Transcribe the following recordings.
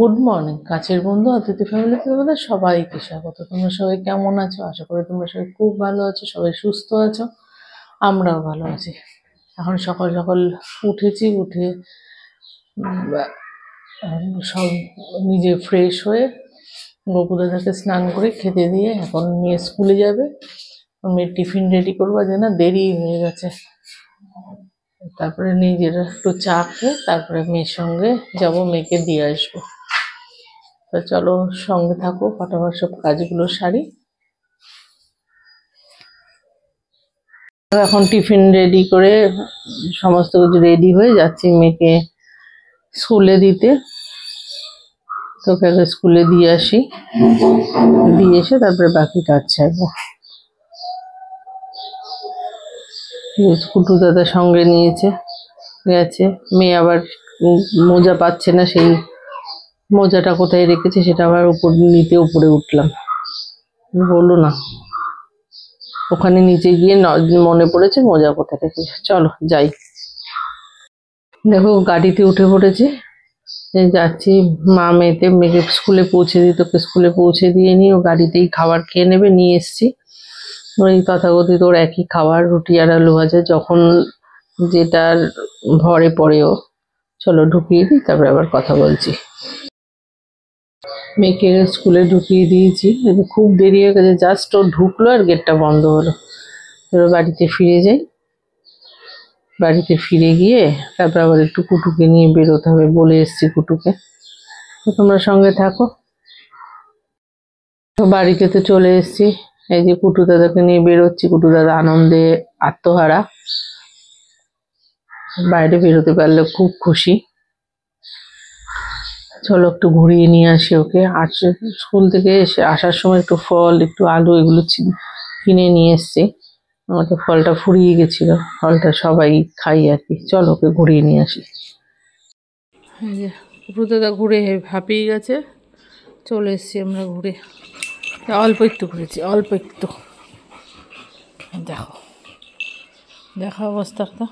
Good morning কাছের বন্ধু অতিথি ফ্যামিলিতে তোমাদের সবাইকে স্বাগত। তোমরা সবাই কেমন আছো? আশা করি তোমরা সবাই খুব ভালো আছো, সবাই সুস্থ আছো, আমরাও ভালো আছি। এখন সকাল সকাল উঠেছি, উঠে সব নিজে ফ্রেশ হয়ে গোপুদাদাকে স্নান করে খেতে দিয়ে এখন মেয়ে স্কুলে যাবে। মেয়ের টিফিন রেডি করবো, যে না দেরি হয়ে গেছে। তারপরে নিজের একটু চা খেয়ে তারপরে মেয়ের সঙ্গে যাব, মেয়েকে দিয়ে আসবো। তো চলো সঙ্গে থাকো, ফটাফট সব কাজগুলো সারি। এখন টিফিন রেডি করে সমস্ত কিছু রেডি হয়ে যাচ্ছি মেয়েকে স্কুলে দিতে। তোকে আগে স্কুলে দিয়ে আসি, দিয়ে এসে তারপরে বাকি কাজ ছাড়বো। কুটু দাদা সঙ্গে নিয়েছে, গেছে। মেয়ে আবার মোজা পাচ্ছে না, সেই মোজাটা কোথায় রেখেছে সেটা আবার উপর নিতে উপরে উঠলাম। বললো না, ওখানে নিচে গিয়ে মনে পড়েছে মোজা কোথায় রেখেছে। চলো যাই। দেখো গাড়িতে উঠে পড়েছে, যাচ্ছি। মা মেয়েকে স্কুলে পৌঁছে দিই, তোকে স্কুলে পৌঁছে দিয়ে নিই, ও গাড়িতেই খাবার খেয়ে নেবে। নিয়ে এসছি ওই তথাকথিত ওর একই খাবার, রুটি আর আলু ভাজা, যখন যেটার ভরে পড়ে ও। চলো ঢুকিয়ে দিই, তারপরে আবার কথা বলছি। মেয়েকে স্কুলে ঢুকিয়ে দিয়েছি, খুব দেরি হয়ে গেছে। জাস্ট ও ঢুকলো আর গেটটা বন্ধ হলো। এবার বাড়িতে ফিরে যাই, বাড়িতে ফিরে গিয়ে তারপর আবার একটু কুটুকে নিয়ে বেরোতে হবে, বলে এসছি কুটুকে। তো তোমরা সঙ্গে থাকো। তো বাড়িতে তো চলে এসছি, এই যে কুটু দাদাকে নিয়ে বেরোচ্ছি। কুটু দাদা আনন্দে আত্মহারা, বাইরে বেরোতে পারলে খুব খুশি। চলো একটু ঘুরিয়ে নিয়ে আসি ওকে। স্কুল থেকে এসে আসার সময় একটু ফল, একটু আলু, এগুলো কিনে নিয়ে এসছি। আমার তো ফলটা ফুরিয়ে গেছিল, ফলটা সবাই খাই আর কি। চলো ওকে ঘুরিয়ে নিয়ে আসি। এই যে কুটু দাদা ঘুরে হাঁপিয়ে গেছে, চলে এসছি আমরা ঘুরে। অল্প একটু ঘুরেছি, অল্প একটু। দেখো দেখা অবস্থাটা,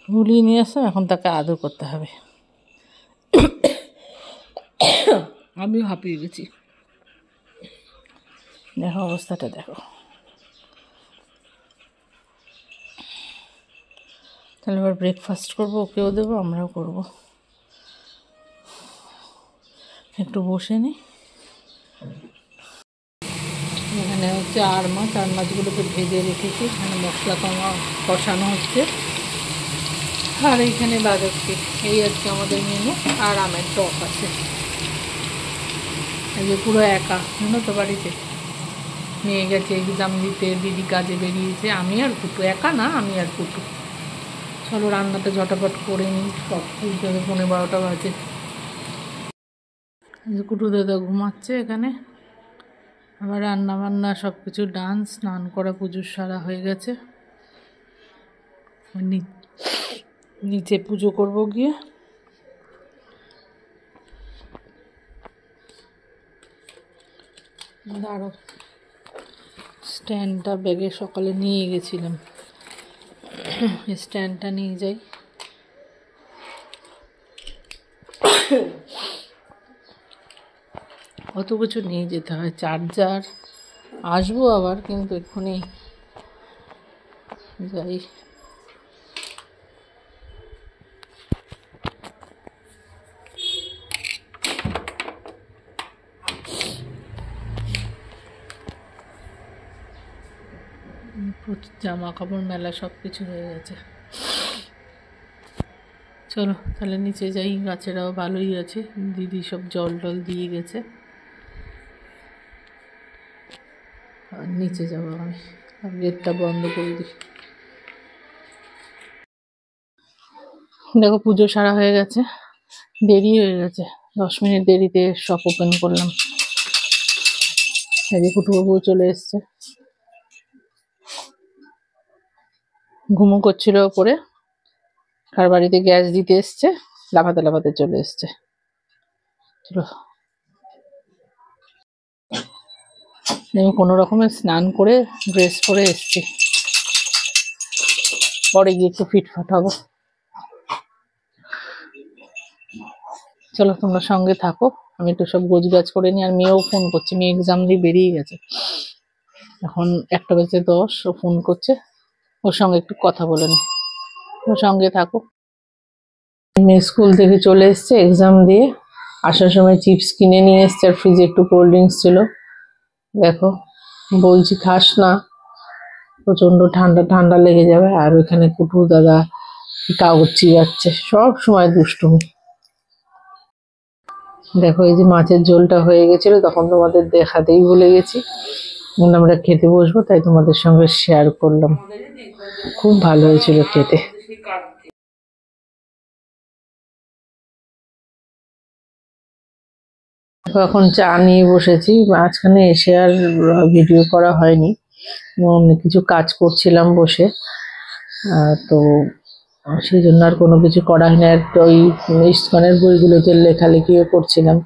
ঘুরিয়ে নিয়ে আসো। এখন তাকে আদর করতে হবে। আমিও হাঁপিয়ে গেছি, দেখো অবস্থাটা দেখো। তাহলে এবার ব্রেকফাস্ট করবো, ওকেও দেবো, আমরাও করবো। একটু বসে নিই। এখানে হচ্ছে আর মাছগুলোকে ভেজে রেখেছি, এখানে মশলা কষানো হচ্ছে। আর এইখানে বাজাচ্ছি। এই আজকে আমাদের মেনু। আর আমের টক আছে। এই যে পুরো একা, জানো তো, বাড়িতে নিয়ে গেছে এক্সাম দিতে, দিদি কাজে বেরিয়েছে, আমি আর কুটু। একা না, আমি আর কুটু। চলো রান্নাটা ঝটাপট করে নিই, সব 11:30 বাজে। কুটু দাদা ঘুমাচ্ছে এখানে। আবার রান্না বান্না সব কিছু ডান, স্নান করা, পুজোর সারা হয়ে গেছে। নিচে পুজো করব গিয়ে। দাঁড়ো, স্ট্যান্ডটা ব্যাগে সকালে নিয়ে গেছিলাম, স্ট্যান্ডটা নিয়ে যাই। কত কিছু নিয়ে যেতে হয়, চার্জার, আসবো আবার, কিন্তু এক্ষুনি যাই। জামা কাপড় মেলা সব কিছু হয়ে গেছে। চলো তাহলে নিচে যাই। গাছেরাও ভালোই আছে, দিদি সব জল টল দিয়ে গেছে। আর নিচে যাবো আমি, গেটটা বন্ধ করে দিই। দেখো পুজো সারা হয়ে গেছে, দেরি হয়ে গেছে, 10 মিনিট দেরিতে শপ ওপেন করলাম। এই যে কুটুবাবু চলে এসছে, ঘুমো করছিল ওপরে। কার বাড়িতে গ্যাস দিতে এসছে, লাফাতে লাফাতে চলে এসছে। চলো কোনো রকমে স্নান করে ড্রেস পরে এসছি, পরে গিয়ে একটু ফিটফাট হবো। চলো তোমরা সঙ্গে থাকো, আমি একটু সব গোছগাছ করে নিই। আর মেয়েও ফোন করছে, মেয়ে এক্সাম দিয়ে বেরিয়ে গেছে, এখন 1:10 ও ফোন করছে, ওর সঙ্গে একটু কথা বলে নি, ওর সঙ্গে থাকো। মেয়ে স্কুল থেকে চলে এসছে এক্সাম দিয়ে, আসার সময় চিপস কিনে নিয়ে এসছে, আর ফ্রিজে একটু কোল্ড ড্রিঙ্কস ছিল। দেখো বলছি খাস না, প্রচন্ড ঠান্ডা ঠান্ডা লেগে যাবে। আর ওইখানে কুটুর দাদা কাগজ চিবাচ্ছে, সব সময় দুষ্টুমি। দেখো এই যে মাছের ঝোলটা হয়ে গেছিল, তখন তোমাদের দেখাতেই ভুলে গেছি, আমরা খেতে বসবো তাই তোমাদের সঙ্গে শেয়ার করলাম। খুব ভালো হয়েছিল খেতে। এখন চা নিয়ে বসেছি, মাঝখানে এসে আর ভিডিও করা হয়নি, অনেক কিছু কাজ করছিলাম বসে, তো সেই জন্য আর কোনো কিছু করা হয়নি। আর ওই ইস্কনের বইগুলোতে লেখালেখিও করছিলাম,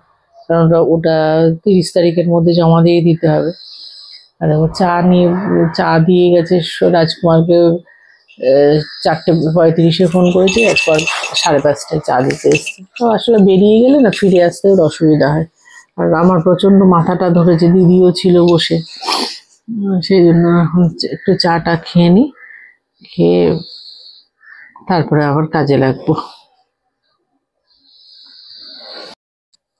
কারণ ওটা 30 তারিখের মধ্যে জমা দিয়ে দিতে হবে। আর দেখো চা দিয়ে গেছে রাজকুমারকে, 4:35 ফোন করেছি, এরপর 5:30টায় চা দিতে এসছে। তো আসলে বেরিয়ে গেলে না ফিরে আসতে ওর অসুবিধা হয়। আর আমার প্রচন্ড মাথাটা ধরেছে, দিদিও ছিল বসে, সেই জন্য এখন একটু চাটা খেয়ে নিই, খেয়ে তারপরে আবার কাজে লাগবো।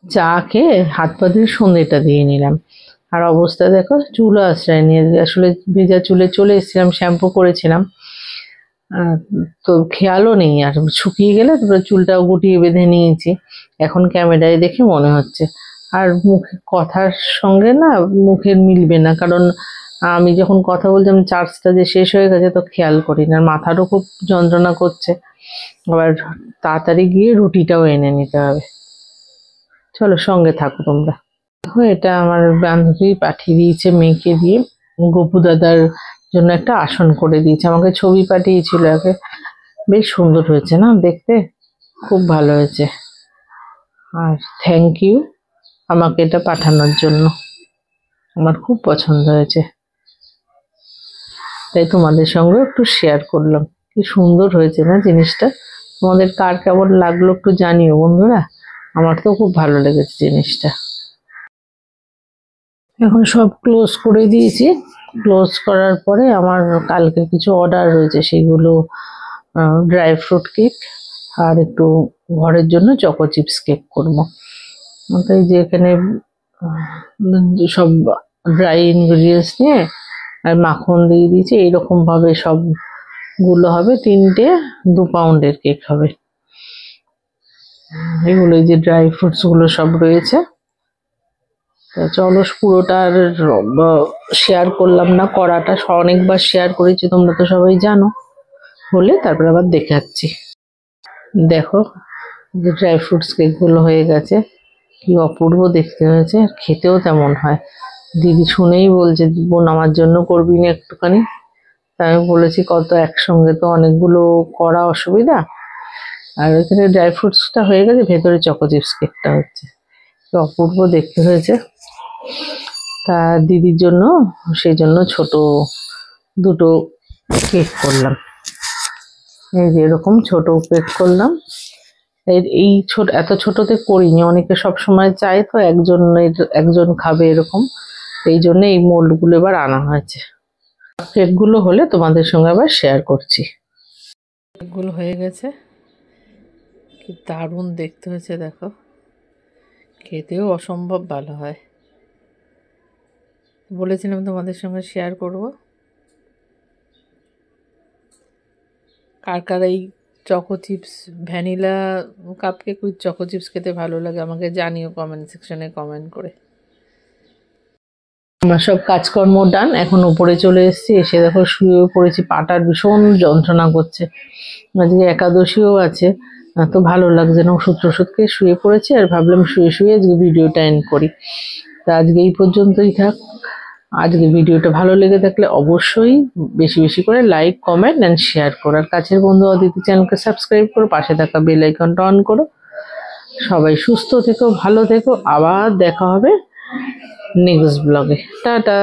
চা খেয়ে হাত পা দিয়ে সন্ধ্যেটা দিয়ে নিলাম। আর অবস্থা দেখো, চুলও আশ্রয় নিয়ে, আসলে ভেজা চুলে চলে এসেছিলাম, শ্যাম্পু করেছিলাম, তো খেয়ালও নেই, আর শুকিয়ে গেলে তারপরে চুলটাও গুটিয়ে বেঁধে নিয়েছি, এখন ক্যামেরায় দেখে মনে হচ্ছে। আর মুখে কথার সঙ্গে না মুখের মিলবে না, কারণ আমি যখন কথা বলছিলাম চার্জটা যে শেষ হয়ে গেছে, তো খেয়াল করি না, মাথারও খুব যন্ত্রণা করছে। আবার তাড়াতাড়ি গিয়ে রুটিটাও এনে নিতে হবে। চলো সঙ্গে থাকো তোমরা। দেখো এটা আমার বান্ধবী পাঠিয়ে দিয়েছে মেয়েকে দিয়ে, গপু দাদার জন্য একটা আসন করে দিয়েছে, আমাকে ছবি পাঠিয়েছিল আগে, বেশ সুন্দর হয়েছে না দেখতে, খুব ভালো হয়েছে। আর থ্যাংক ইউ আমাকে এটা পাঠানোর জন্য, আমার খুব পছন্দ হয়েছে, তাই তোমাদের সঙ্গে একটু শেয়ার করলাম। কি সুন্দর হয়েছে না জিনিসটা, তোমাদের কার কেমন লাগলো একটু জানিও বন্ধুরা, আমার তো খুব ভালো লেগেছে জিনিসটা। এখন সব ক্লোজ করে দিয়েছি, ক্লোজ করার পরে আমার কালকে কিছু অর্ডার রয়েছে, সেগুলো ড্রাই ফ্রুট কেক আর একটু ঘরের জন্য চকো চিপস কেক করবো। তাই যে এখানে সব ড্রাই ইনগ্রিডিয়েন্টস নিয়ে আর মাখন দিয়ে দিয়েছি, এইরকম ভাবে সবগুলো হবে, 3টে 2 পাউন্ডের কেক হবে। এগুলো যে ড্রাই ফ্রুটস গুলো সব রয়েছে, চলো পুরোটা আর শেয়ার করলাম না, করাটা অনেকবার শেয়ার করেছি, তোমরা তো সবাই জানো, হলে তারপর আবার দেখাচ্ছি। দেখো যে ড্রাই ফ্রুটস কেকগুলো হয়ে গেছে, কি অপূর্ব দেখতে হয়েছে, আর খেতেও তেমন হয়। দিদি শুনেই বলছে বোন আমার জন্য করবি না একটুখানি, তাই আমি বলেছি কত একসঙ্গে তো অনেকগুলো করা অসুবিধা। আর ওইখানে ড্রাই ফ্রুটসটা হয়ে গেছে, ভেতরে চকো চিপস কেকটা হচ্ছে, কি অপূর্ব দেখতে হয়েছে। তা দিদির জন্য সেই জন্য ছোট 2টো কেক করলাম, এই যে এরকম ছোট কেক করলাম। এই ছোট এত ছোটতে করিনি, অনেকে সব সময় চায় তো একজন খাবে এরকম, এই জন্য এই মোল্ডগুলো এবার আনা হয়েছে। কেকগুলো হলে তোমাদের সঙ্গে আবার শেয়ার করছি। কেকগুলো হয়ে গেছে, কি দারুণ দেখতে হয়েছে দেখো, খেতেও অসম্ভব ভালো হয়, বলেছিলাম তোমাদের সঙ্গে শেয়ার করব। কার কার এই choco chips, vanilla cupcake with choco chips খেতে ভালো লাগে আমাকে জানিও কমেন্ট সেকশনে কমেন্ট করে। আমার সব কাজকর্ম ডান, এখন উপরে চলে এসেছি, এসে দেখো শুয়ে পড়েছি, পাটার ভীষণ যন্ত্রণা করছে, আজকে একাদশীও আছে, তো ভালো লাগছে না, ওষুধ খেয়ে শুয়ে পড়েছি, আর ভাবলাম শুয়ে শুয়ে আজকে ভিডিওটা এন্ড করি। তা আজকে এই পর্যন্তই থাক। আজকে ভিডিওটা ভালো লেগে থাকলে অবশ্যই বেশি বেশি করে লাইক, কমেন্ট অ্যান্ড শেয়ার করো, আর কাছের বন্ধু অদিতি চ্যানেলকে সাবস্ক্রাইব করো, পাশে থাকা বেল আইকনটা অন করো। সবাই সুস্থ থেকো, ভালো থেকো, আবার দেখা হবে নেক্সট ব্লগে। টাটা।